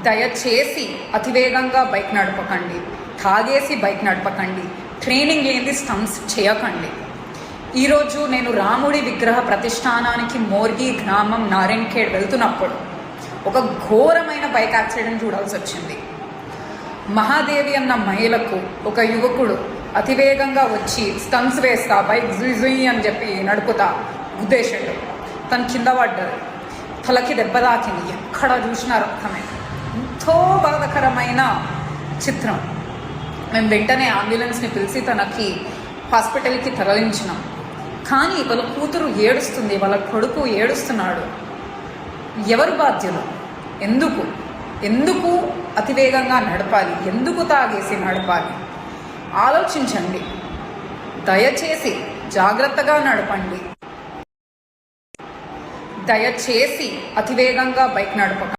దయచేసి అతివేగంగా బైక్ నడపకండి, తాగేసి బైక్ నడపకండి, ట్రైనింగ్ లేని స్టంట్స్ చేయకండి. ఈరోజు నేను రాముడి విగ్రహ ప్రతిష్టానానికి మోర్గి గ్రామం నారాయణఖేడ్ వెళ్తున్నప్పుడు ఒక ఘోరమైన బైక్ యాక్సిడెంట్ చూడాల్సి వచ్చింది. మహాదేవి అన్న మహిళకు ఒక యువకుడు అతివేగంగా వచ్చి స్టంట్స్ వేస్తా బైక్ జుయి అని చెప్పి నడుపుతా ఉద్దేశంలో తను కింద పడ్డారు. తలకి దెబ్బ తాకింది. ఎక్కడ చూసినా రక్తమే. ఎంతో బాధాకరమైన చిత్రం. మేము వెంటనే అంబులెన్స్ని పిలిచి తనకి హాస్పిటల్కి తరలించినాం. కానీ వాళ్ళ కూతురు ఏడుస్తుంది, వాళ్ళ కొడుకు ఏడుస్తున్నాడు. ఎవరు బాధ్యులు? ఎందుకు అతివేగంగా నడపాలి? ఎందుకు తాగేసి నడపాలి? ఆలోచించండి. దయచేసి జాగ్రత్తగా నడపండి. దయచేసి అతివేగంగా బైక్ నడపకండి.